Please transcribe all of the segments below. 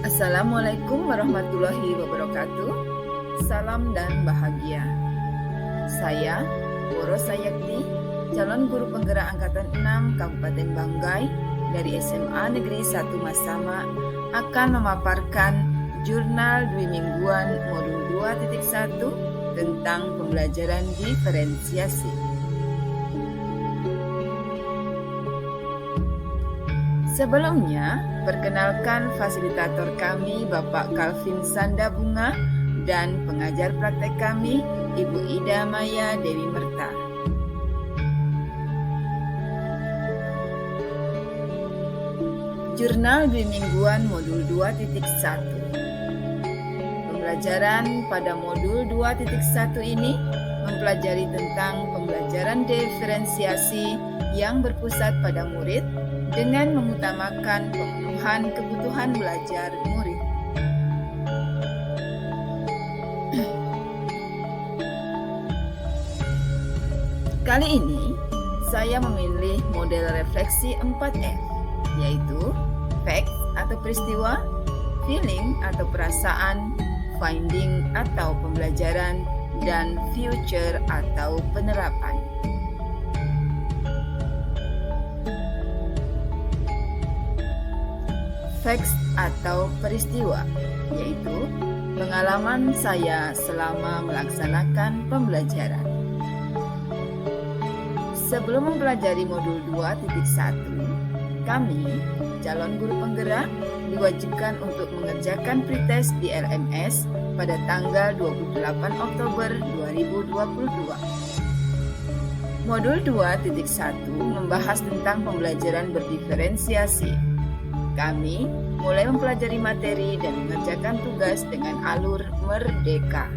Assalamualaikum warahmatullahi wabarakatuh. Salam dan bahagia. Saya, Woro Sayakti, calon guru penggerak Angkatan 6 Kabupaten Banggai dari SMA Negeri 1 Masama akan memaparkan jurnal dwi mingguan modul 2.1 tentang pembelajaran diferensiasi. Sebelumnya, perkenalkan fasilitator kami Bapak Calvin Sandabunga dan pengajar praktek kami Ibu Ida Maya Dewi Merta. Jurnal dwi mingguan modul 2.1. Pembelajaran pada modul 2.1 ini mempelajari tentang pembelajaran diferensiasi yang berpusat pada murid dengan mengutamakan pemenuhan kebutuhan belajar murid. Kali ini, saya memilih model refleksi 4F, yaitu facts atau peristiwa, feeling atau perasaan, finding atau pembelajaran, dan future atau penerapan. Facts atau peristiwa, yaitu pengalaman saya selama melaksanakan pembelajaran. Sebelum mempelajari modul 2.1, kami, calon guru penggerak, diwajibkan untuk mengerjakan pretest di LMS pada tanggal 28 Oktober 2022. Modul 2.1 membahas tentang pembelajaran berdiferensiasi. Kami mulai mempelajari materi dan mengerjakan tugas dengan alur merdeka.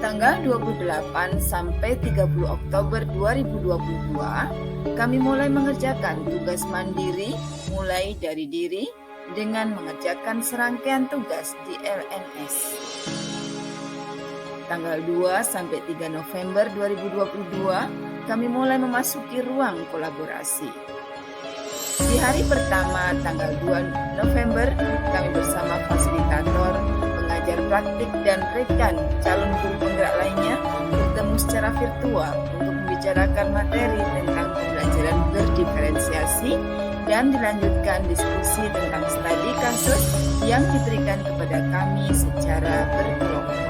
Tanggal 28 sampai 30 Oktober 2022, kami mulai mengerjakan tugas mandiri mulai dari diri dengan mengerjakan serangkaian tugas di LMS. Tanggal 2 sampai 3 November 2022, kami mulai memasuki ruang kolaborasi. Di hari pertama tanggal 2 November, kami bersama fasilitator, pengajar praktik, dan rekan calon guru penggerak lainnya bertemu secara virtual untuk membicarakan materi tentang pembelajaran berdiferensiasi dan dilanjutkan diskusi tentang studi kasus yang diberikan kepada kami secara berkelompok.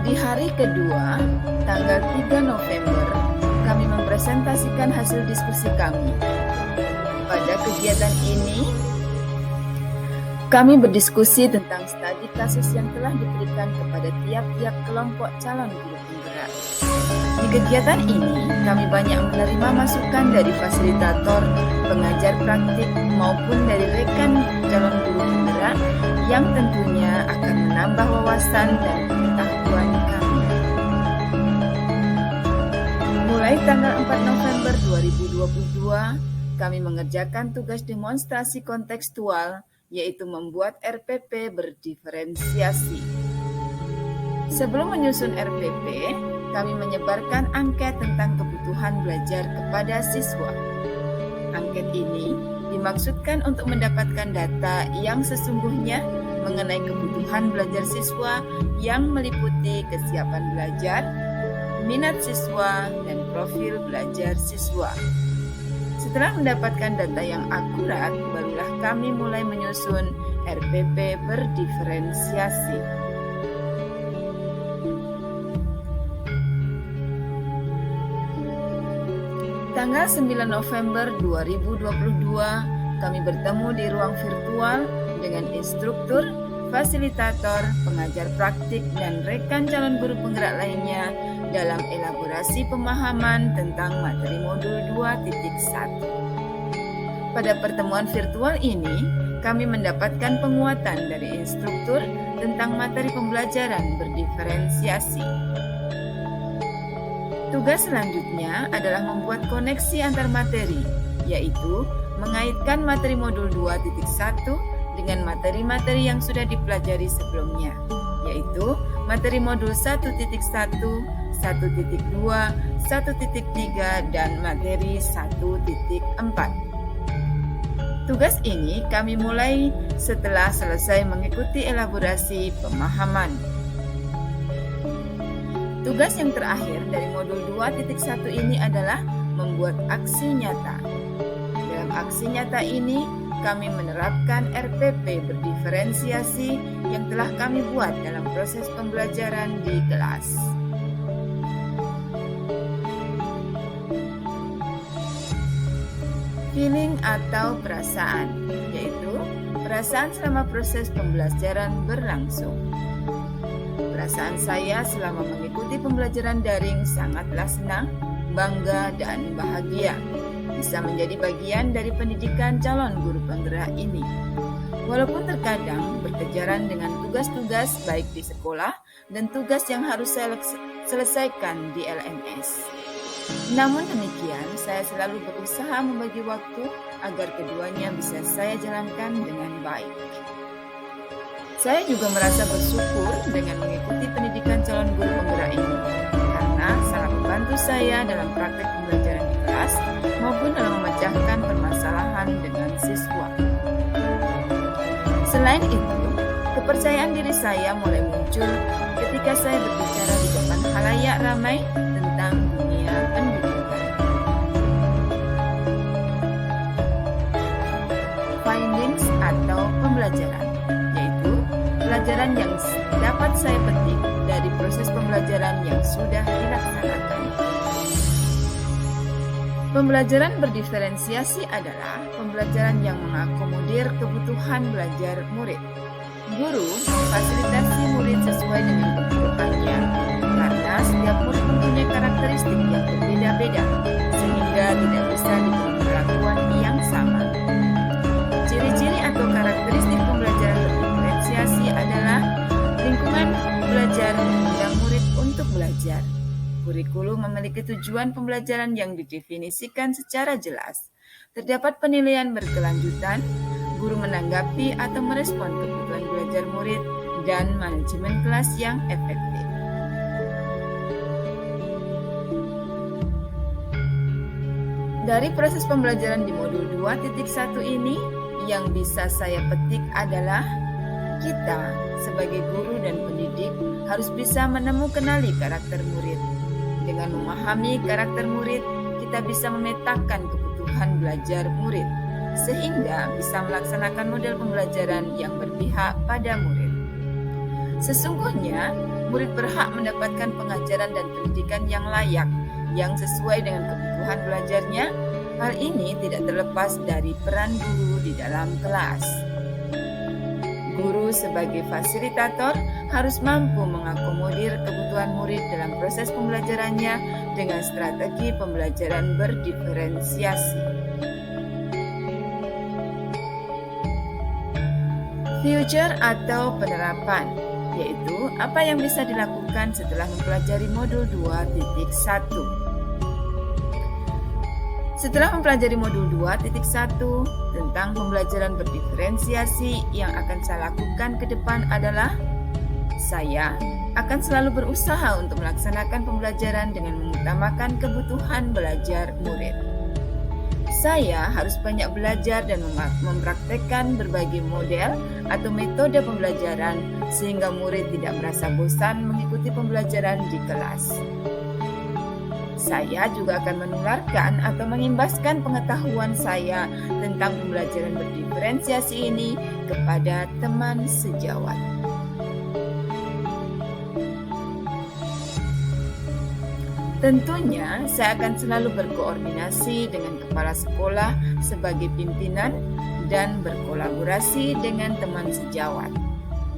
Di hari kedua, tanggal 3 November, kami mempresentasikan hasil diskusi kami. Pada kegiatan ini, kami berdiskusi tentang studi kasus yang telah diberikan kepada tiap-tiap kelompok calon guru penggerak. Di kegiatan ini, kami banyak menerima masukan dari fasilitator, pengajar praktik, maupun dari rekan calon guru penggerak yang tentunya akan menambah wawasan dan pengetahuan kami. Mulai tanggal 4 November 2022, kami mengerjakan tugas demonstrasi kontekstual, yaitu membuat RPP berdiferensiasi. Sebelum menyusun RPP, kami menyebarkan angket tentang kebutuhan belajar kepada siswa. Angket ini dimaksudkan untuk mendapatkan data yang sesungguhnya mengenai kebutuhan belajar siswa yang meliputi kesiapan belajar, minat siswa, dan profil belajar siswa. Setelah mendapatkan data yang akurat, barulah kami mulai menyusun RPP berdiferensiasi. Tanggal 9 November 2022, kami bertemu di ruang virtual dengan instruktur, fasilitator, pengajar praktik, dan rekan calon guru penggerak lainnya dalam elaborasi pemahaman tentang materi modul 2.1. Pada pertemuan virtual ini, kami mendapatkan penguatan dari instruktur tentang materi pembelajaran berdiferensiasi. Tugas selanjutnya adalah membuat koneksi antar materi, yaitu mengaitkan materi modul 2.1 dengan materi-materi yang sudah dipelajari sebelumnya, yaitu materi modul 1.1 1.2, 1.3, dan materi 1.4. Tugas ini kami mulai setelah selesai mengikuti elaborasi pemahaman. Tugas yang terakhir dari modul 2.1 ini adalah membuat aksi nyata. Dalam aksi nyata ini, kami menerapkan RPP berdiferensiasi yang telah kami buat dalam proses pembelajaran di kelas. Feeling atau perasaan, yaitu perasaan selama proses pembelajaran berlangsung. Perasaan saya selama mengikuti pembelajaran daring sangatlah senang, bangga, dan bahagia bisa menjadi bagian dari pendidikan calon guru penggerak ini. Walaupun terkadang berkejaran dengan tugas-tugas baik di sekolah dan tugas yang harus saya selesaikan di LMS. Namun demikian, saya selalu berusaha membagi waktu agar keduanya bisa saya jalankan dengan baik. Saya juga merasa bersyukur dengan mengikuti pendidikan calon guru penggerak ini, karena sangat membantu saya dalam praktek pembelajaran di kelas maupun dalam memecahkan permasalahan dengan siswa. Selain itu, kepercayaan diri saya mulai muncul ketika saya berbicara di depan khalayak ramai tentang dunia pendidikan. Findings atau pembelajaran, yaitu pelajaran yang dapat saya petik dari proses pembelajaran yang sudah dilaksanakan. Pembelajaran berdiferensiasi adalah pembelajaran yang mengakomodir kebutuhan belajar murid. Guru memfasilitasi murid sesuai dengan kebutuhannya, karena setiap murid mempunyai karakteristik yang berbeda-beda, sehingga tidak bisa diberi perlakuan yang sama. Ciri-ciri atau karakteristik pembelajaran berdiferensiasi adalah lingkungan belajar mengundang murid untuk belajar. Kurikulum memiliki tujuan pembelajaran yang didefinisikan secara jelas. Terdapat penilaian berkelanjutan, guru menanggapi atau merespon kebutuhan belajar murid, dan manajemen kelas yang efektif. Dari proses pembelajaran di modul 2.1 ini, yang bisa saya petik adalah kita sebagai guru dan pendidik harus bisa kenali karakter murid. Dengan memahami karakter murid, kita bisa memetakan kebutuhan belajar murid, sehingga bisa melaksanakan model pembelajaran yang berpihak pada murid. Sesungguhnya, murid berhak mendapatkan pengajaran dan pendidikan yang layak, yang sesuai dengan kebutuhan belajarnya. Hal ini tidak terlepas dari peran guru di dalam kelas. Guru sebagai fasilitator harus mampu mengakomodir kebutuhan murid dalam proses pembelajarannya dengan strategi pembelajaran berdiferensiasi. Future atau penerapan, yaitu apa yang bisa dilakukan setelah mempelajari modul 2.1. Setelah mempelajari modul 2.1 tentang pembelajaran berdiferensiasi, yang akan saya lakukan ke depan adalah saya akan selalu berusaha untuk melaksanakan pembelajaran dengan mengutamakan kebutuhan belajar murid. Saya harus banyak belajar dan mempraktekkan berbagai model atau metode pembelajaran sehingga murid tidak merasa bosan mengikuti pembelajaran di kelas. Saya juga akan menularkan atau mengimbaskan pengetahuan saya tentang pembelajaran berdiferensiasi ini kepada teman sejawat. Tentunya, saya akan selalu berkoordinasi dengan kepala sekolah sebagai pimpinan dan berkolaborasi dengan teman sejawat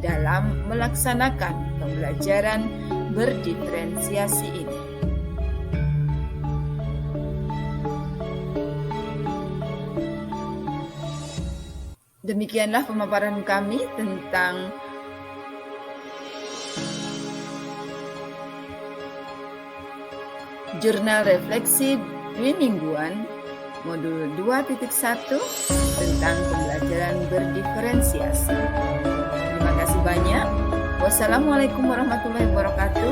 dalam melaksanakan pembelajaran berdiferensiasi ini. Demikianlah pemaparan kami tentang jurnal refleksi mingguan modul 2.1 tentang pembelajaran berdiferensiasi. Terima kasih banyak. Wassalamualaikum warahmatullahi wabarakatuh.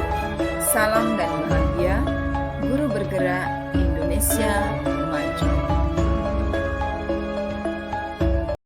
Salam dan bahagia, Guru Bergerak Indonesia